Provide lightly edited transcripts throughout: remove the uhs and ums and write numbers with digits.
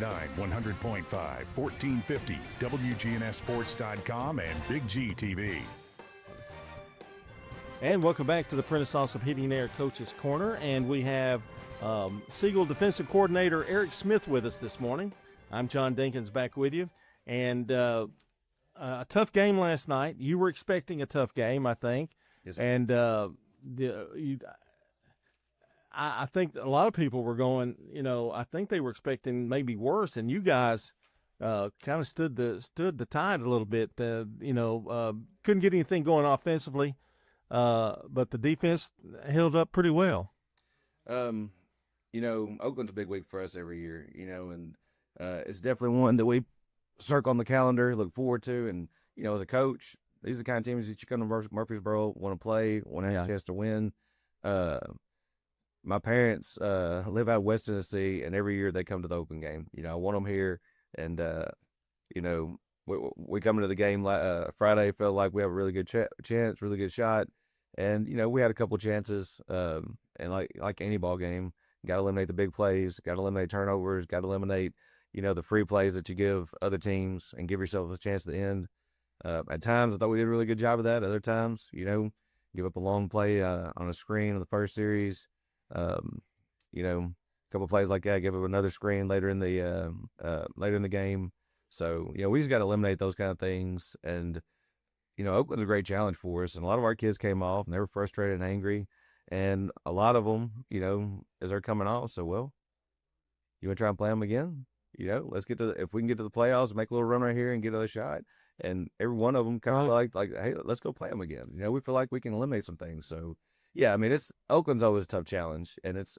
100.5, 1450, WGNSSports.com, and BigGTV. And welcome back to the Prentice Awesome Heating and Air Coaches Corner. And we have Siegel defensive coordinator Eric Smith with us this morning. I'm John Dinkins back with you. And a tough game last night. You were expecting a tough game, I think. Yes, sir. And I think a lot of people were going, I think they were expecting maybe worse. And you guys kind of stood the tide a little bit. Couldn't get anything going offensively. But the defense held up pretty well. Oakland's a big week for us every year, and it's definitely one that we circle on the calendar, look forward to. And, as a coach, these are the kind of teams that you come to Murfreesboro, want to play, want to have a chance to win. My parents live out West Tennessee, and every year they come to the Oakland game. I want them here, and, we come into the game Friday, felt like we have a really good chance, really good shot. And, we had a couple chances, and like any ball game, got to eliminate the big plays, got to eliminate turnovers, got to eliminate, the free plays that you give other teams and give yourself a chance at the end. At times, I thought we did a really good job of that. Other times, give up a long play on a screen in the first series. A couple plays like that, give up another screen later in the game. So, we just got to eliminate those kind of things. And, Oakland's a great challenge for us. And a lot of our kids came off, and they were frustrated and angry. And a lot of them, as they're coming off, so, well, you want to try and play them again? Let's get if we can get to the playoffs, make a little run right here and get another shot. And every one of them kind of like, hey, let's go play them again. We feel like we can eliminate some things. So, yeah, I mean, Oakland's always a tough challenge, and it's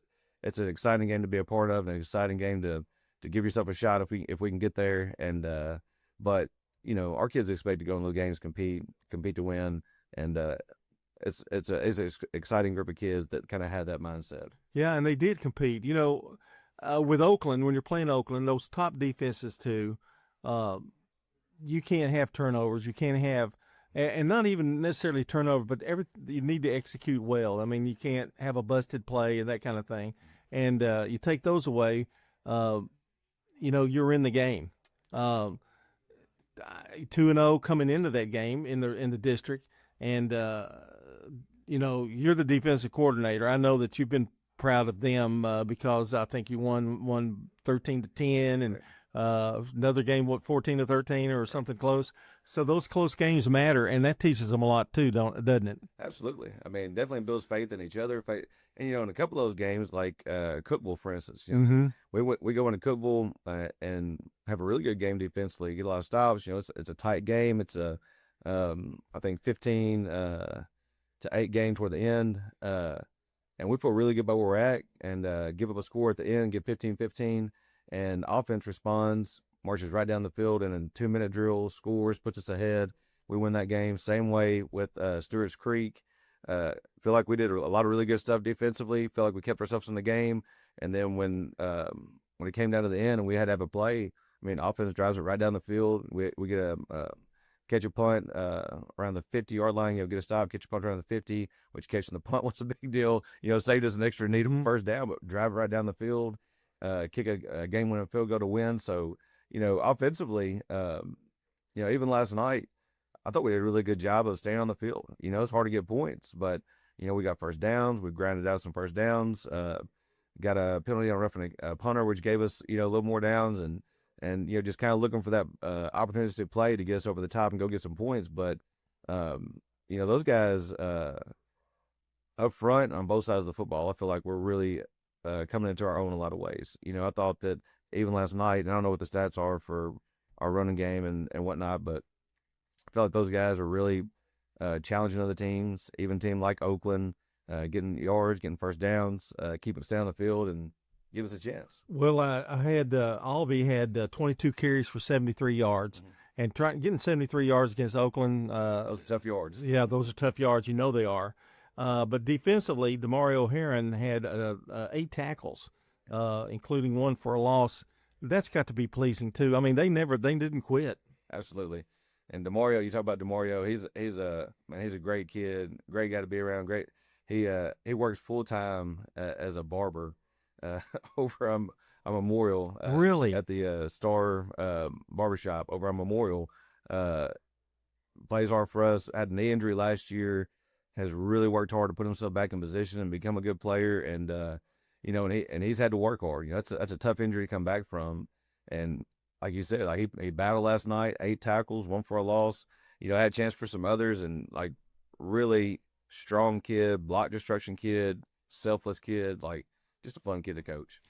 an exciting game to be a part of, and an exciting game to give yourself a shot if we can get there. And but our kids expect to go in those games, compete to win, and it's an exciting group of kids that kind of had that mindset. Yeah, and they did compete. With Oakland, when you're playing Oakland, those top defenses too, you can't have turnovers. You can't have, and not even necessarily turnover, but you need to execute well. I mean, you can't have a busted play and that kind of thing. And you take those away, you're in the game. 2-0 coming into that game in the district, and you're the defensive coordinator. I know that you've been proud of them because I think you won 13-10, and another game 14-13 or something close. So those close games matter, and that teaches them a lot too, doesn't it? Absolutely. I mean, definitely builds faith in each other. And in a couple of those games, like Cookville, for instance, we go into Cookville and have a really good game defensively. Get a lot of stops. It's a tight game. It's I think 15-8 game toward the end. And we feel really good about where we're at, and give up a score at the end, get 15-15, and offense responds, marches right down the field, and in a 2-minute drill, scores, puts us ahead. We win that game. Same way with Stewart's Creek. Feel like we did a lot of really good stuff defensively. Feel like we kept ourselves in the game. And then when it came down to the end and we had to have a play, I mean, offense drives it right down the field. We get a catch a punt around the 50-yard line, get a stop, catch a punt around the 50, which catching the punt was a big deal. Saved us an extra need of first down, but drive right down the field, kick a game-winning field goal to win. So, offensively, even last night, I thought we did a really good job of staying on the field. It's hard to get points, but, we got first downs. We grinded out some first downs, got a penalty on roughing a punter, which gave us, a little more downs, and just kind of looking for that opportunistic play to get us over the top and go get some points. But, those guys up front on both sides of the football, I feel like we're really coming into our own in a lot of ways. I thought that even last night, and I don't know what the stats are for our running game and whatnot, but I felt like those guys are really challenging other teams, even a team like Oakland, getting yards, getting first downs, keeping us down the field, and give us a chance. Well, I had Albee had 22 carries for 73 yards, and getting 73 yards against Oakland. Those are tough yards. Yeah, those are tough yards. They are. But defensively, Demario Heron had 8 tackles, including one for a loss. That's got to be pleasing too. I mean, they didn't quit. Absolutely. And Demario, you talk about Demario, he's a great kid, great guy to be around. Great. He works full time as a barber over Memorial. Really? At the Star Barbershop over on Memorial. Plays hard for us. Had a knee injury last year. Has really worked hard to put himself back in position and become a good player. And and he's had to work hard. That's a tough injury to come back from. And like you said, like he battled last night, 8 tackles, 1 for a loss. Had a chance for some others, and like really strong kid, block destruction kid, selfless kid, like just a fun kid to coach.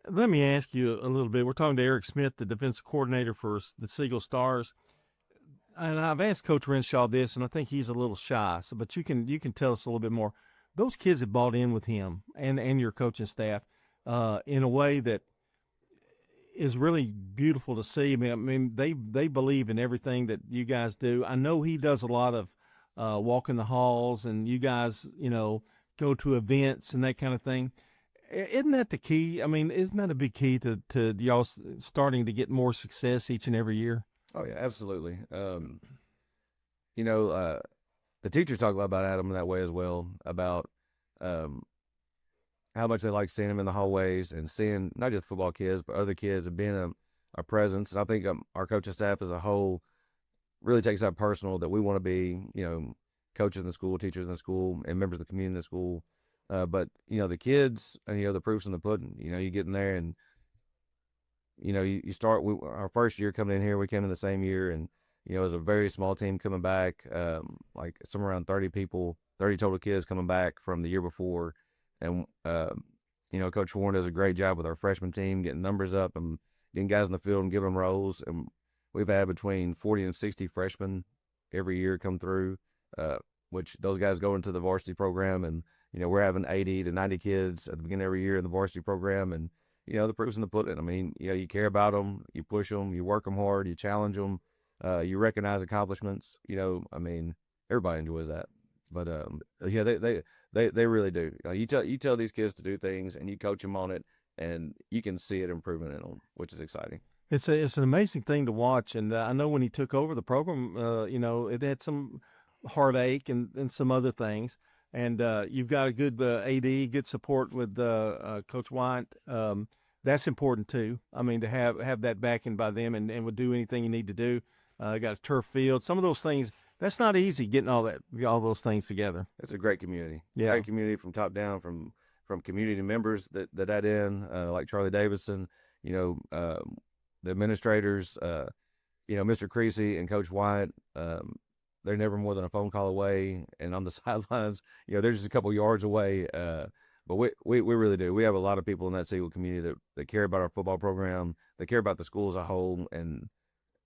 Let me ask you a little bit. We're talking to Eric Smith, the defensive coordinator for the Siegel Stars. And I've asked Coach Renshaw this, and I think he's a little shy. But you can tell us a little bit more. Those kids have bought in with him and your coaching staff in a way that is really beautiful to see. I mean, they believe in everything that you guys do. I know he does a lot of walking the halls, and you guys, go to events and that kind of thing. Isn't that the key? I mean, isn't that a big key to y'all starting to get more success each and every year? Oh yeah, absolutely. The teachers talk a lot about Adam in that way as well, about how much they like seeing him in the hallways and seeing not just football kids, but other kids and being a presence. And I think our coaching staff as a whole really takes that personal, that we want to be, coaches in the school, teachers in the school, and members of the community in the school. But the kids, the proof's in the pudding. You get in there and, you start. Our first year coming in here, we came in the same year, and it was a very small team coming back, like somewhere around 30 people, 30 total kids coming back from the year before. And, Coach Warren does a great job with our freshman team, getting numbers up and getting guys in the field and giving them roles. And we've had between 40 and 60 freshmen every year come through, which those guys go into the varsity program. And, we're having 80 to 90 kids at the beginning of every year in the varsity program. And, the proof's in the pudding. I mean, you care about them, you push them, you work them hard, you challenge them, you recognize accomplishments. Everybody enjoys that. But they really do. You tell these kids to do things, and you coach them on it, and you can see it improving in them, which is exciting. It's an amazing thing to watch. And I know when he took over the program, it had some heartache and some other things. And you've got a good AD, good support with Coach White. That's important too. I mean, to have that backing by them, and would do anything you need to do. Got a turf field. Some of those things. That's not easy, getting all those things together. It's a great community. Yeah, great community from top down, from community members that add in, like Charlie Davison. The administrators. Mr. Creasy and Coach White. They're never more than a phone call away, and on the sidelines, they're just a couple yards away. But we really do. We have a lot of people in that Siegel community that care about our football program. They care about the school as a whole, and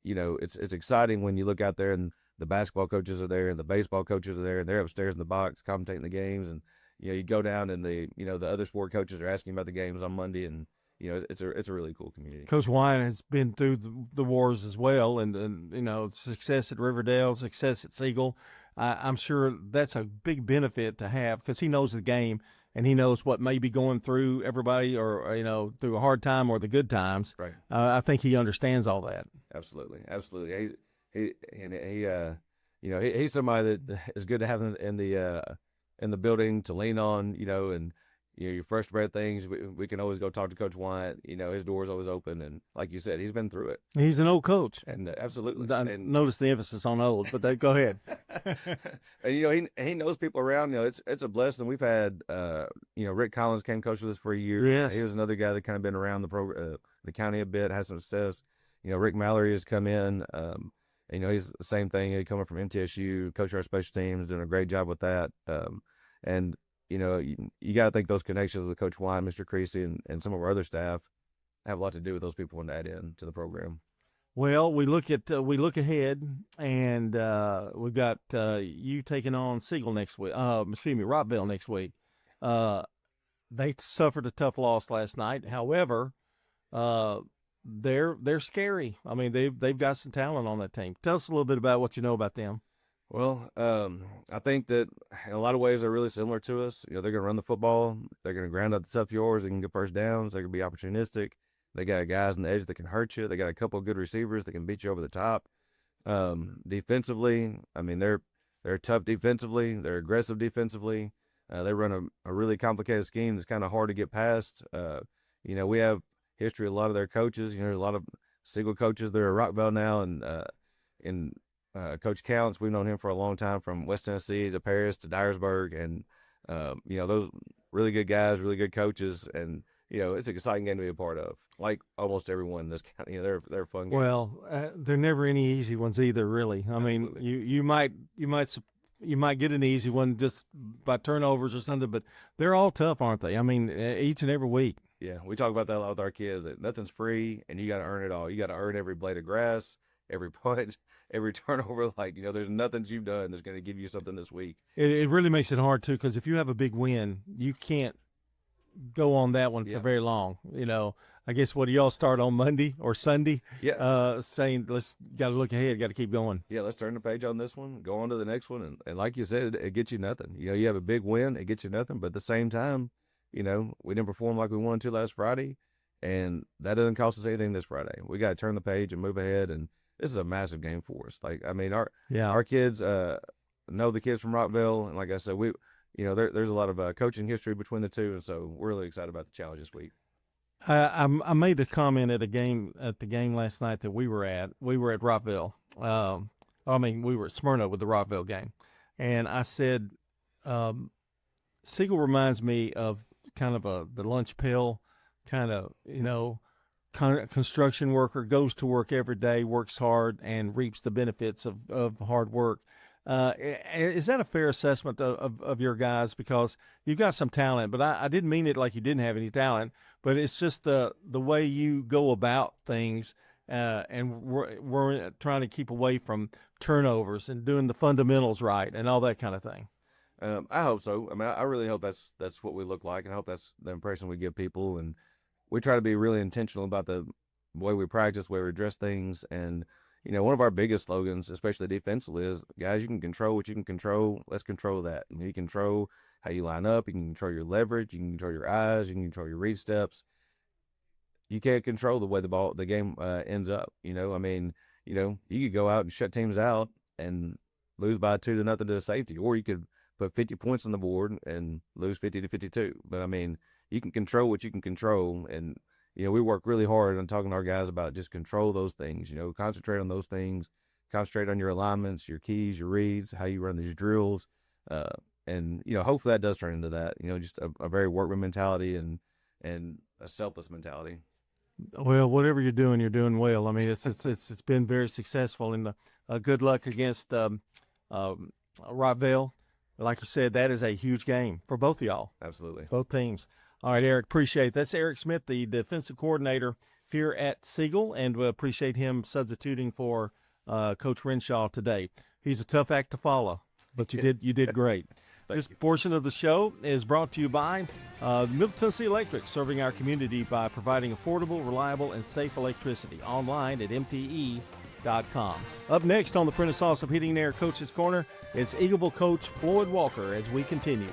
it's exciting when you look out there and the basketball coaches are there and the baseball coaches are there, and they're upstairs in the box commentating the games. And you go down and the other sport coaches are asking about the games on Monday, and it's a really cool community. Coach Wine has been through the wars as well, and success at Riverdale, success at Siegel. I'm sure that's a big benefit to have, because he knows the game and he knows what may be going through everybody, or through a hard time or the good times. Right. I think he understands all that. Absolutely. He's somebody that is good to have in the building to lean on, and you're frustrated about things. We can always go talk to Coach Wyatt. His door's always open, and like you said, he's been through it. He's an old coach, and absolutely. Notice the emphasis on old, but go ahead. And he knows people around. It's a blessing. We've had Rick Collins came coach with us for a year. Yes, he was another guy that kind of been around the county a bit, has some success. Rick Mallory has come in. He's the same thing. He's coming from MTSU, coach our special teams, doing a great job with that. You got to think those connections with Coach Wine, Mr. Creasy, and some of our other staff have a lot to do with those people when they add in to the program. Well, we look ahead, and we've got you taking on Siegel next week. Rockville next week. They suffered a tough loss last night. However, they're scary. I mean, they've got some talent on that team. Tell us a little bit about what you know about them. Well, I think that in a lot of ways they're really similar to us. They're going to run the football. They're going to ground out the tough yards. They can get first downs. They're going to be opportunistic. They got guys on the edge that can hurt you. They got a couple of good receivers that can beat you over the top. Defensively, I mean, they're tough defensively. They're aggressive defensively. They run a really complicated scheme that's kind of hard to get past. We have history of a lot of their coaches. You know, a lot of Siegel coaches. They're at Rockville now, and Coach Counts, we've known him for a long time, from West Tennessee to Paris to Dyersburg, and you know, those really good guys, really good coaches, and you know, it's an exciting game to be a part of. Like almost everyone in this county, you know, they're fun games. Well, they're never any easy ones either, really. I mean, you might get an easy one just by turnovers or something, but they're all tough, aren't they? I mean, each and every week. Yeah, we talk about that a lot with our kids, that nothing's free, and you got to earn it all. You got to earn every blade of grass, every punt, every turnover. Like, you know, there's nothing you've done that's going to give you something this week. It really makes it hard, too, because if you have a big win, you can't go on that one for very long. You know, I guess, what do y'all start on Monday or Sunday? Yeah. Saying, got to look ahead, got to keep going. Yeah, let's turn the page on this one, go on to the next one. And like you said, it gets you nothing. You know, you have a big win, it gets you nothing. But at the same time, you know, we didn't perform like we wanted to last Friday, and that doesn't cost us anything this Friday. We got to turn the page and move ahead, and this is a massive game for us. Like, I mean, our kids know the kids from Rockville, and like I said, you know, there's a lot of coaching history between the two, and so we're really excited about the challenge this week. I made a comment at the game last night that we were at. We were at Rockville. We were at Smyrna with the Rockville game, and I said, Siegel reminds me of kind of the lunch pail kind of, you know, construction worker, goes to work every day, works hard, and reaps the benefits of hard work. Is that a fair assessment of your guys? Because you've got some talent, but I didn't mean it like you didn't have any talent, but it's just the way you go about things, and we're trying to keep away from turnovers and doing the fundamentals right and all that kind of thing. I hope so. I mean, I really hope that's what we look like, and I hope that's the impression we give people. And we try to be really intentional about the way we practice, the way we address things. And, you know, one of our biggest slogans, especially defensively, is, guys, you can control what you can control. Let's control that. You know, you control how you line up. You can control your leverage. You can control your eyes. You can control your read steps. You can't control the way the game ends up. You know, I mean, you know, you could go out and shut teams out and lose by 2-0 to a safety, or you could put 50 points on the board and lose 50-52. But I mean, you can control what you can control. And, you know, we work really hard on talking to our guys about just control those things, you know, concentrate on those things, concentrate on your alignments, your keys, your reads, how you run these drills. And, you know, hopefully that does turn into that, you know, just a very workman mentality and a selfless mentality. Well, whatever you're doing well. I mean, it's been very successful, and good luck against Rockville. Like you said, that is a huge game for both of y'all. Absolutely. Both teams. All right, Eric, appreciate it. That's Eric Smith, the defensive coordinator here at Siegel, and we appreciate him substituting for Coach Renshaw today. He's a tough act to follow, but you did great. This portion of the show is brought to you by Middle Tennessee Electric, serving our community by providing affordable, reliable, and safe electricity. Online at mte.com. Up next on the Prentice Awesome Heating and Air Coach's Corner, it's Eagleville coach Floyd Walker as we continue.